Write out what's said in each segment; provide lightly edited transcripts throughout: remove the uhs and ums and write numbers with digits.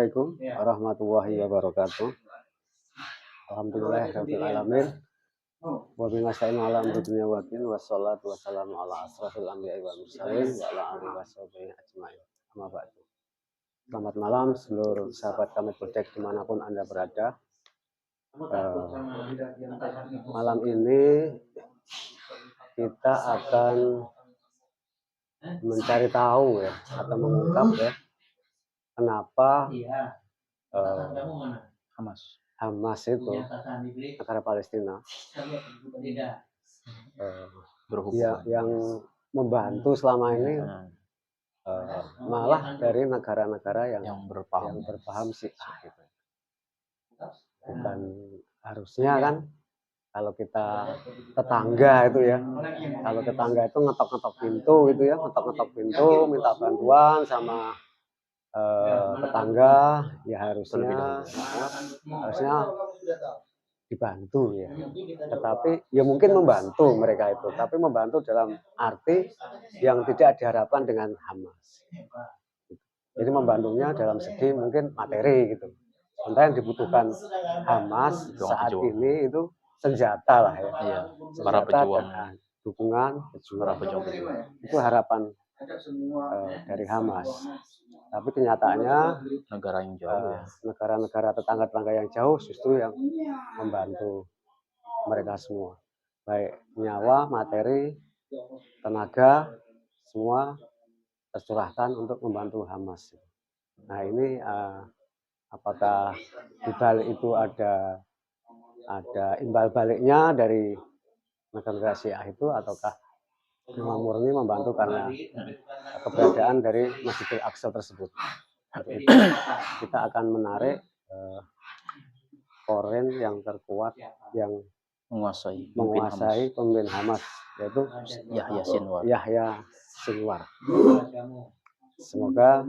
Assalamualaikum warahmatullahi wabarakatuh. Alhamdulillahirabbil alamin. Wa bihi nasta'inu ala amri dunya wa din wassalatu wassalamu ala asrofil anbiya'i wal mursalin wa ala alihi washabihi ajmain. Amma ba'du. Selamat malam seluruh sahabat kami Budek dimanapun Anda berada. Malam ini kita akan mencari tahu ya atau mengungkap ya kenapa Hamas itu negara Palestina yang membantu selama ini malah dari negara-negara yang berpaham Syiah gitu. Bukan harusnya kan kalau kita tetangga itu ya, kalau tetangga itu ngetok-ngetok pintu gitu ya, ngetok-ngetok pintu minta bantuan sama tetangga, ya harusnya dibantu ya. Tetapi ya mungkin membantu mereka itu, tapi membantu dalam arti yang tidak diharapkan dengan Hamas. Jadi membantunya dalam segi mungkin materi gitu. Sementara yang dibutuhkan Hamas saat ini itu senjata lah ya. Iya, para pejuang, dukungan pejuang. Itu harapan dari Hamas. Tapi kenyataannya negara yang jauh ya, negara-negara tetangga-tetangga yang jauh justru yang membantu mereka semua, baik nyawa, materi, tenaga, semua tercurahkan untuk membantu Hamas. Nah ini apakah di balik itu ada imbal baliknya dari negara Syiah itu, ataukah memang murni membantu karena keberadaan dari Masjidil Aqsa tersebut. Jadi, kita akan menarik koren yang terkuat yang menguasai pemimpin Hamas, yaitu Yahya Sinwar. Semoga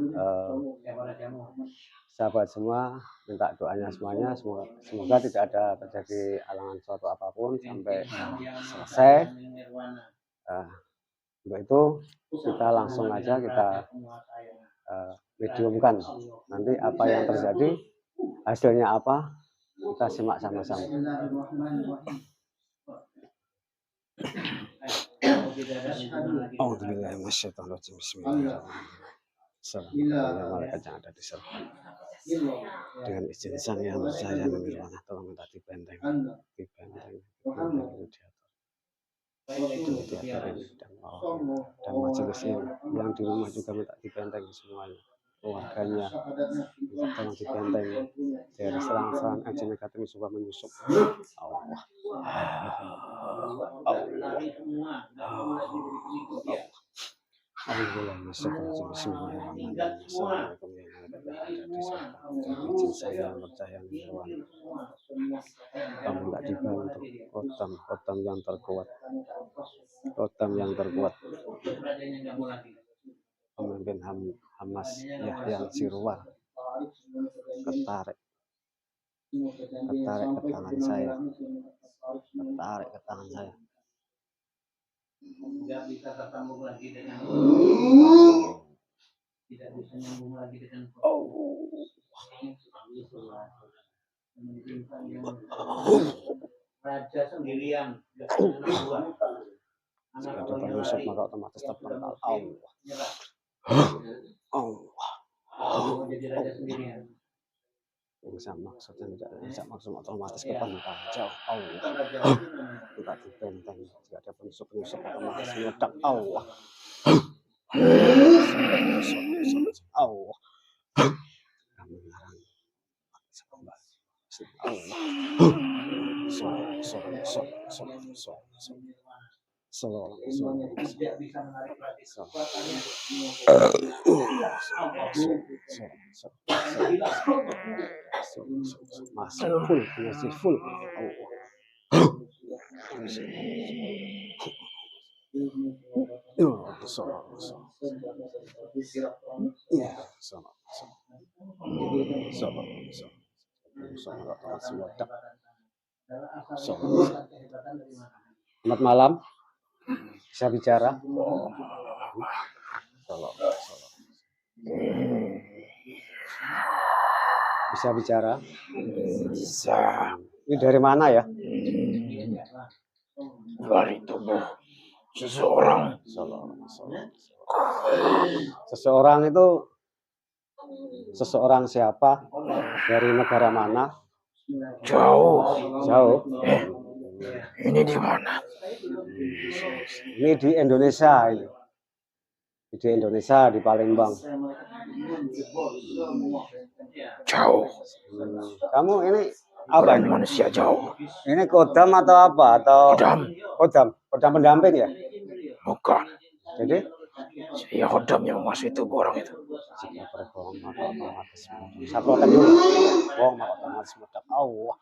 sahabat semua minta doanya semuanya, semoga tidak ada terjadi halangan suatu apapun sampai selesai. Untuk itu kita langsung aja kita mediumkan nanti apa yang terjadi, hasilnya apa, kita simak sama-sama. Auzubillahiminasyaitonirrajim. Bismillahirrahmanirrahim. Assalamualaikum malaikat yang ada di surga. Dengan izin sang yang saya nirwana, tolong minta dibenteng dan majelis ini yang di rumah juga minta dibenteng semuanya, keluarganya tolong dibenteng dari serangan energi negatif yang suka menyusup. Bismillahirrahmanirrahim. Assalamualaikum warahmatullahi wabarakatuh. Khotam yang terkuat, pemimpin Hamas Yahya Sinwar, ketarik ke tangan saya, Tidak bisa tersambung lagi dengan tidak bisa nyambung lagi dengan raja sendirian, anak penyusup maka otomatis terpental. Allah jadi raja sendirian. Yang maksudnya tidak maksud otomatis kepental jauh. Allah kita dibenteng, jika ada penyusup otomatis meledak. Allah kami larang tidak bisa menarik lagi kekuatannya. Masih full. Selamat malam, bisa bicara. Bisa bicara. Bisa. Ini dari mana ya? Dari tubuh seseorang. Seseorang itu seseorang siapa? Dari negara mana? Jauh. Jauh. Ini di mana? Ini di Indonesia ini. Di Indonesia, di Palembang. Jauh. Kamu ini apa Bukan ini? manusia jauh. Ini kodam atau apa? Atau Kodam. Kodam pendamping ya? Bukan. Jadi Saya kodam yang menguasai tubuh orang itu. Saprokan dulu. Wong maka otomatis meledak. Allah.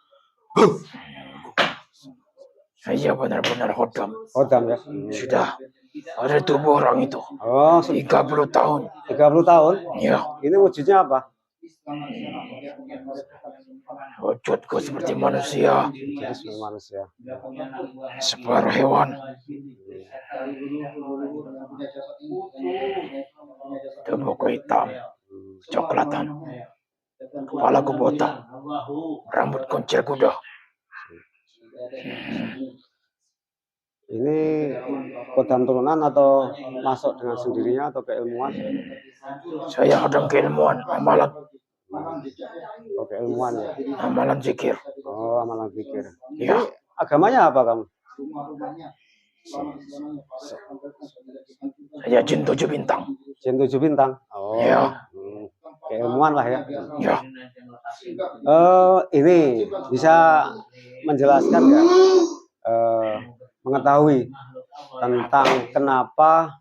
Saya benar-benar kodam. Kodam ya. Sudah ada tubuh orang itu. Oh, 30 tahun. 30 tahun? Ya. Ini wujudnya apa? Wujudku seperti manusia. Jadi seperti manusia. Separuh hewan. Tubuhku hitam, coklatan. Kepalaku botak. Rambut kuncir kuda. Ini kodam turunan atau masuk dengan sendirinya atau keilmuan? Saya ada keilmuan, amalan. Oh, keilmuan ya. Amalan zikir. Oh, amalan pikir. Ya. Ini agamanya apa kamu? Saya jin 7 bintang. Jin 7 bintang. Oh. Ya. Keilmuan lah ya. Ya. Ini bisa menjelaskan nggak? Mengetahui tentang kenapa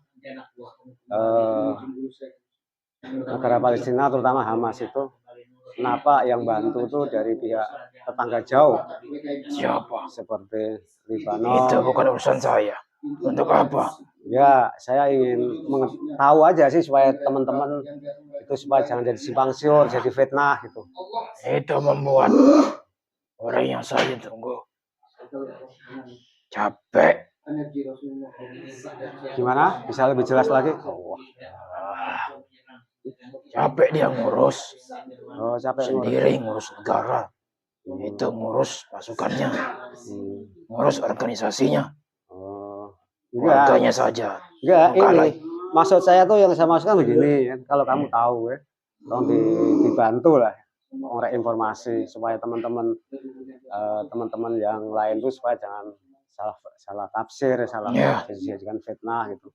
negara Palestina terutama Hamas itu kenapa yang bantu itu dari pihak tetangga jauh Siapa? seperti Lebanon. Itu bukan urusan saya. Untuk apa? Ya, saya ingin tahu aja sih supaya teman-teman itu supaya jangan jadi simpang siur, jadi fitnah gitu. Itu membuat orang yang saya tunggu capek. Gimana? Bisa lebih jelas lagi? Oh, Capek dia ngurus oh capek ngurus. sendiri, ngurus negara. Itu ngurus pasukannya, ngurus organisasinya. Oh, Warganya saja. Enggak, Bukan ini lagi. maksud saya tuh yang saya maksudkan begini, kan. Kalau kamu tahu ya, tolong dibantu lah ngorek informasi supaya teman-teman yang lain tuh supaya jangan salah tafsir, salah dijadikan fitnah gitu.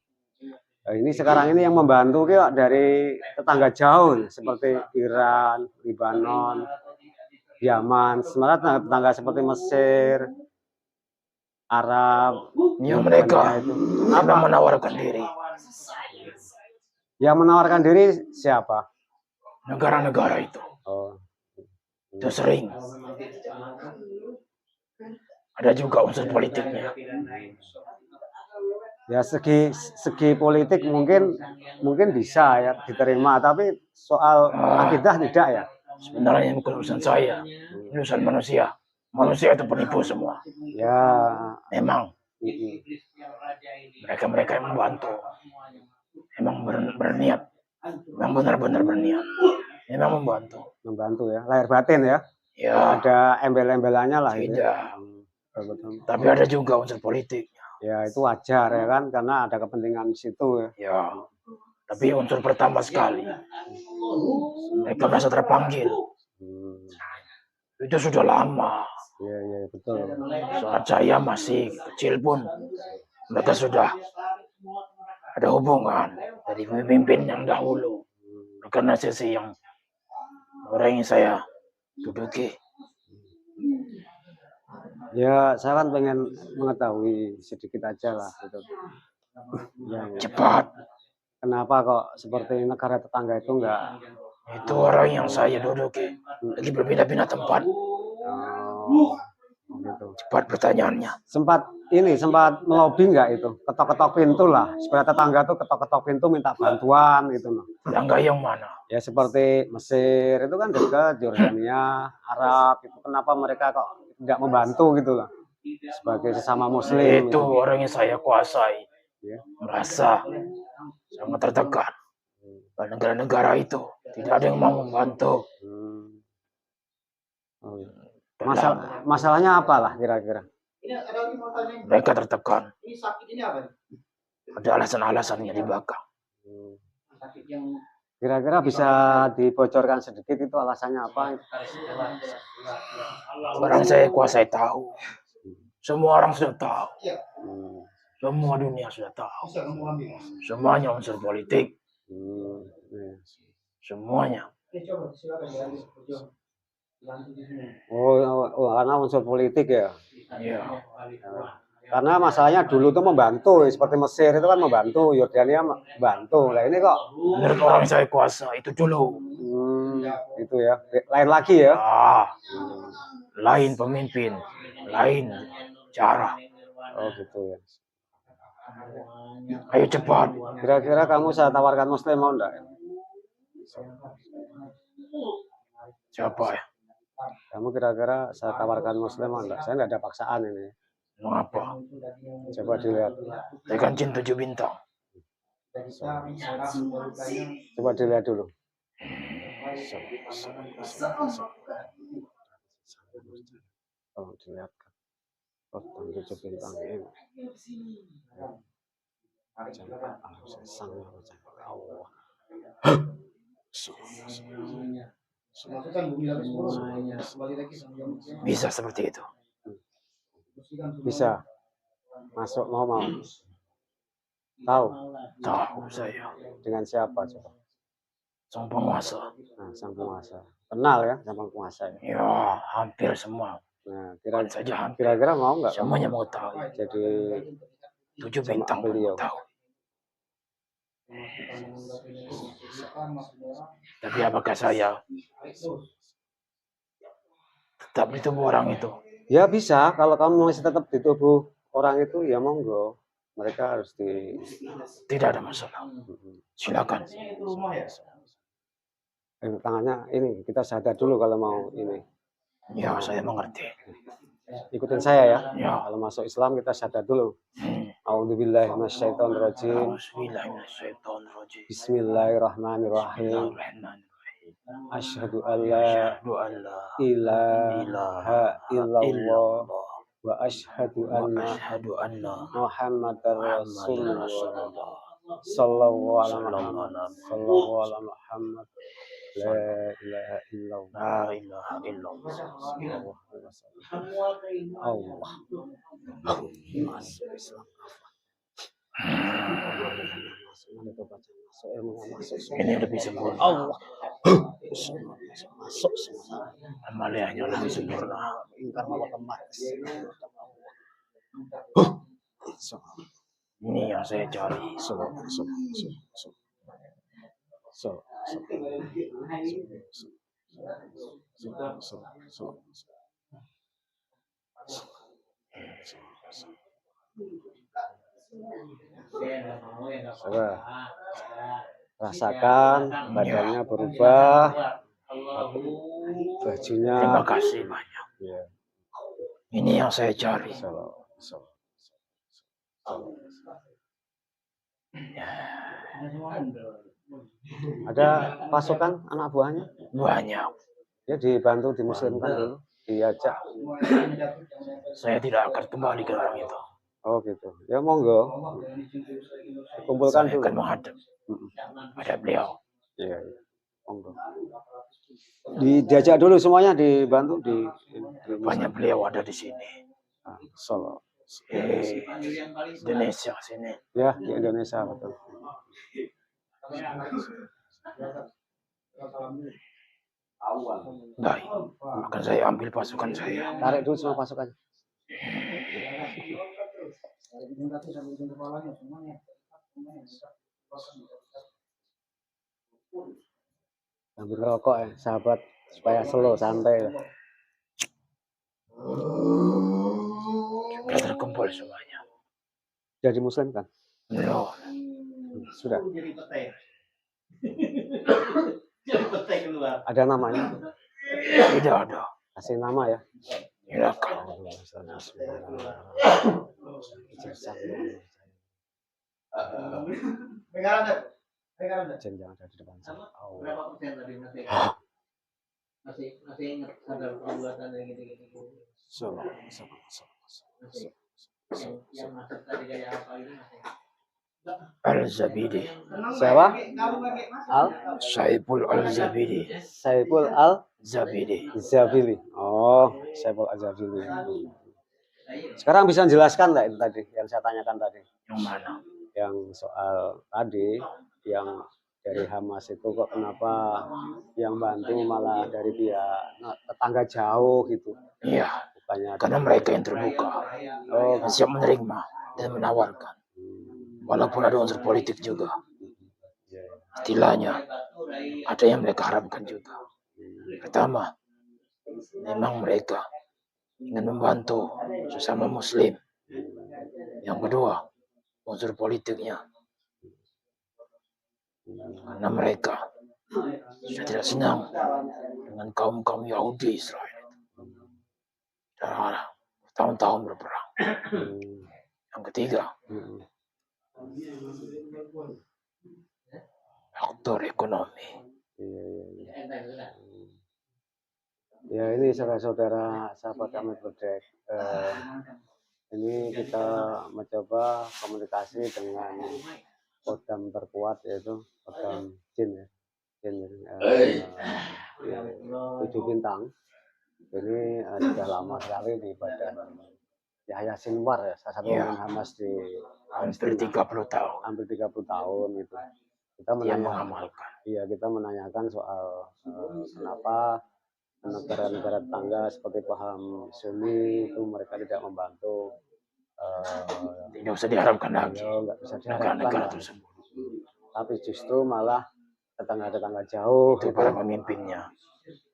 Nah, ini sekarang ini yang membantu kayak dari tetangga jauh seperti Iran, Lebanon, Yaman, sebenarnya tetangga seperti Mesir, Arab. Yang mereka itu apa menawarkan diri. Yang menawarkan diri siapa? Negara-negara itu. Oh. Itu sering. Ada juga unsur politiknya. Ya segi politik mungkin bisa ya diterima, tapi soal akidah tidak ya. Sebenarnya bukan urusan saya, urusan manusia. Manusia itu penipu semua. Ya. Memang mereka yang membantu. Memang berniat. Memang benar-benar berniat. Memang membantu Ya, lahir batin ya. Ya. Ada embel-embelannya lah. Tidak. Ya. Tapi ada juga unsur politik. Ya itu wajar ya kan, karena ada kepentingan di situ ya. Ya. Tapi unsur pertama sekali, mereka merasa terpanggil. Itu sudah lama. Iya betul. Saat saya masih kecil pun, mereka sudah ada hubungan dari pemimpin yang dahulu. Karena sisi yang orang yang saya duduki. Ya, saya kan pengen mengetahui sedikit aja lah gitu. Ya. Cepat. Kenapa kok seperti negara tetangga itu enggak? Itu orang yang saya duduki lagi berpindah-pindah tempat. Oh, gitu. Cepat pertanyaannya. Sempat melobi enggak itu? Ketok-ketok pintu lah, supaya tetangga tuh ketok-ketok pintu minta bantuan gitu loh. Tetangga yang mana? Ya seperti Mesir itu kan dekat, Jordania, Arab itu kenapa mereka kok tidak membantu gitu loh sebagai sesama muslim. Itu orang yang saya kuasai. Ya. Merasa sangat tertekan. Negara-negara itu tidak ada yang mau membantu. Oh, iya. dalam Masalahnya apalah kira-kira? mereka tertekan. Ini sakit ini apa? Ada alasan-alasannya di belakang. Sakit yang Kira-kira bisa dibocorkan sedikit itu alasannya apa? Orang saya kuasai tahu. Semua orang sudah tahu. Hmm. Semua dunia sudah tahu. Semuanya unsur politik. Iya. Semuanya. coba silakan ya. Karena unsur politik ya. Iya. Karena masalahnya dulu tuh membantu, seperti Mesir itu kan membantu, Yordania membantu. Nah ini kok Menurut orang saya kuasa itu dulu. itu ya, lain lagi ya. Lain pemimpin, lain cara. Oh gitu ya. Ayo cepat. Kira-kira kamu saya tawarkan Muslim mau enggak? Siapa ya? Kamu kira-kira saya tawarkan Muslim mau enggak? Saya enggak ada paksaan ini. Mengapa? Coba dilihat. Ikan jin 7 bintang. Coba dilihat dulu. Oh, dilihat. Oh, 7 bintang ini. Bisa seperti itu. Bisa. Masuk mau. Tahu Tahu saya. dengan siapa coba? Sang penguasa. Nah, sang penguasa. Kenal ya sang penguasa ya. Ya, hampir semua. Nah, Bukan saja hampir. kira-kira mau nggak? Semuanya mau tahu. Jadi 7 bintang pun beliau. mau tahu. Tapi apakah saya tetap di tubuh orang itu? Ya bisa, kalau kamu masih tetap di tubuh orang itu ya monggo. Mereka harus di. Tidak ada masalah. Silakan. Tangannya ini kita sadar dulu kalau mau ini. Ya, saya mengerti. Ikutin saya ya. Ya. Kalau masuk Islam kita sadar dulu. A'udzubillahi minasyaitonirrajim. Bismillahirrahmanirrahim. Bismillahirrahmanirrahim. Asyhadu an la ilaha illallah wa asyhadu anna Muhammadar Rasulullah sallallahu alaihi Muhammad la ilaha illallah Allah Ini lebih sempurna. Allah masuk Amaliyahnya lebih sempurna. ingkar mawa kemat. Ini yang saya cari. Coba rasakan badannya berubah, bajunya. Terima kasih banyak. Ya. Ini yang saya cari. Ada pasukan anak buahnya? Banyak. Ya dibantu dimuslimkan dulu, diajak. Saya tidak akan kembali ke orang itu. Oh gitu. Ya monggo. Kumpulkan Saya dulu. akan menghadap pada beliau. Iya. Monggo. Diajak dulu semuanya, dibantu di Banyak beliau ada di sini. Solo. Indonesia sini. Ya, di Indonesia betul. Baik, akan saya ambil pasukan saya. Tarik dulu semua pasukan. Ambil rokok ya, sahabat, supaya slow, santai. Sudah terkumpul semuanya. Jadi muslim kan? Belum. Sudah. Jadi petai keluar. Ada namanya? Tidak ada. Kasih nama ya. Silakan. Pegangan deh. Pegangan deh. Jangan ada di depan saya. Berapa persen tadi nanti? masih ingat ada perbuatan yang gitu-gitu. Yang masuk tadi kayak apa gitu masih. Al-Zabidi. Siapa? Al Saiful Al-Zabidi. Saiful Al Zabidi. Zabili. Oh, Saiful Al Zabili. Sekarang bisa menjelaskan nggak itu tadi yang saya tanyakan tadi? Yang mana? Yang soal tadi yang dari Hamas itu kok kenapa yang bantu malah dari pihak tetangga jauh gitu? Iya, Bukannya karena mereka yang terbuka, oh, yang siap menerima dan menawarkan. Walaupun ada unsur politik juga. Istilahnya, ada yang mereka harapkan juga. Pertama, memang mereka ingin membantu sesama muslim. Yang kedua, unsur politiknya. Karena mereka sudah tidak senang dengan kaum-kaum Yahudi Israel. Dan tahun-tahun berperang. Yang ketiga, faktor ekonomi. Ya ini saudara-saudara sahabat kami Berdek, ini kita mencoba komunikasi dengan Kodam terkuat yaitu Kodam Jin ya, Jin 7 bintang. Ini sudah lama sekali di badan Yahya Sinwar ya, salah satu pemimpin Hamas di hampir 30 tahun. Hampir 30 tahun gitu. Kita mengamalkan. Iya, kita menanyakan soal kenapa negara-negara tetangga seperti paham Sunni itu mereka tidak membantu. Tidak usah diharapkan lagi. Nggak bisa diharapkan Negara-negara tersebut. Tapi justru malah tetangga-tetangga jauh itu para pemimpinnya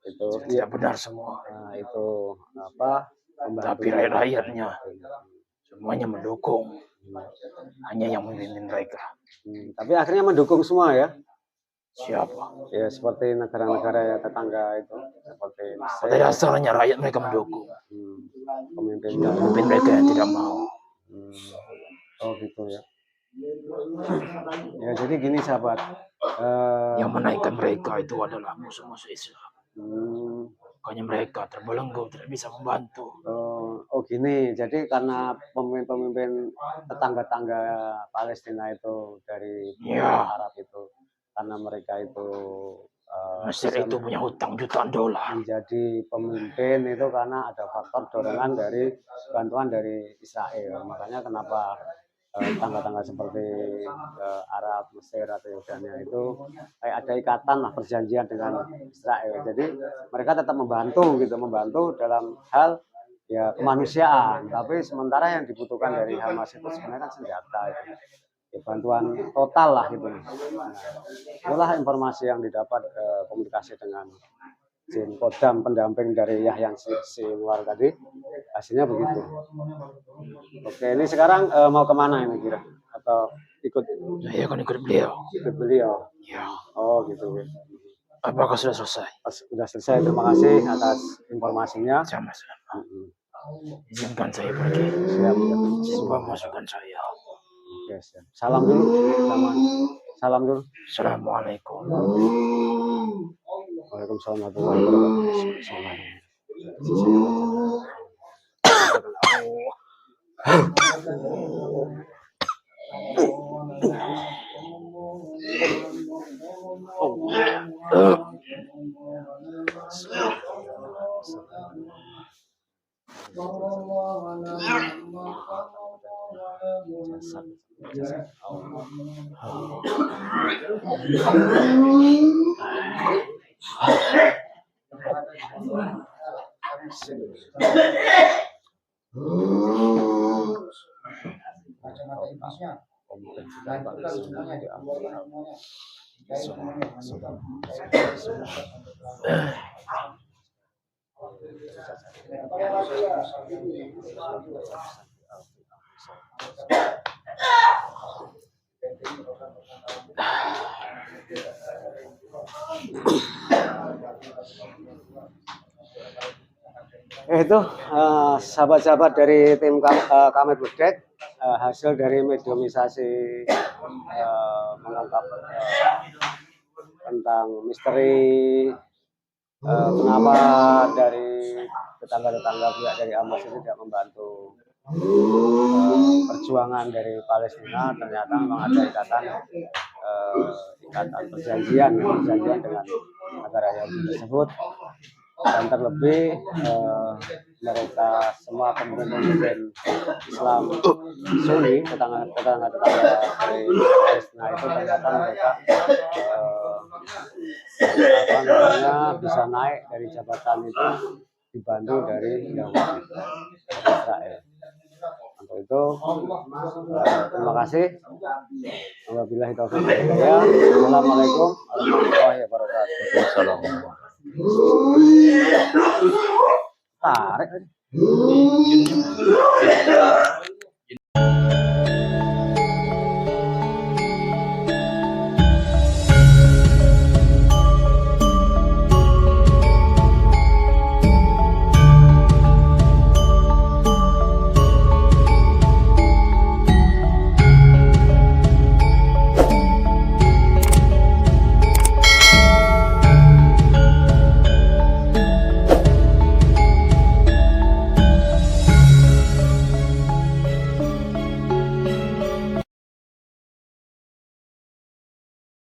itu tidak benar semua. Nah, itu apa? Tapi rakyat-rakyatnya semuanya mendukung. Hanya yang memimpin mereka. Tapi akhirnya mendukung semua ya. Siapa? Ya seperti negara-negara tetangga itu, seperti Mesir. Pada dasarnya rakyat mereka mendukung. Pemimpin mereka yang tidak mau. Oh gitu ya. Ya jadi gini sahabat. Yang menaikkan mereka itu adalah musuh-musuh Islam. Makanya mereka terbelenggu, tidak bisa membantu. Oh gini, jadi karena pemimpin-pemimpin tetangga-tangga Palestina itu dari Arab itu, karena mereka itu Mesir itu punya hutang jutaan dolar. Menjadi pemimpin itu karena ada faktor dorongan dari bantuan dari Israel. Makanya kenapa tangga-tangga seperti Arab, Mesir atau Yordania itu kayak ada ikatan lah, perjanjian dengan Israel. Jadi mereka tetap membantu gitu, membantu dalam hal ya kemanusiaan. Tapi sementara yang dibutuhkan dari Hamas itu sebenarnya kan senjata gitu. Ya, bantuan total lah gitu. Nah, itulah informasi yang didapat komunikasi dengan Jin Kodam pendamping dari Yahya Sinwar tadi, hasilnya begitu. Oke, ini sekarang mau kemana ini kira? Atau ikut? Saya akan ikut beliau. Ikut beliau. Ya. Oh gitu. Apakah sudah selesai? Sudah selesai. Terima kasih atas informasinya. Sama-sama. Izinkan saya pergi. Siap. Coba masukkan saya. Oke, siap. Salam dulu. Salam dulu. Assalamualaikum. Waalaikumsalam warahmatullahi Itu sahabat-sahabat dari tim kami Berdek, hasil dari mediumisasi mengungkap tentang misteri kenapa dari tetangga-tetangga pihak dari Hamas itu tidak membantu perjuangan dari Palestina. Ternyata memang ada ikatan perjanjian dengan negara Yahudi tersebut, dan terlebih mereka semua pemimpin Islam Sunni, tetangga dari Palestina itu ternyata mereka bisa naik dari jabatan itu dibantu dari Yahudi Israel. Untuk itu terima kasih. Wabillahi taufiq wal hidayah. Assalamualaikum warahmatullahi wabarakatuh. Waalaikumsalam. Tarik.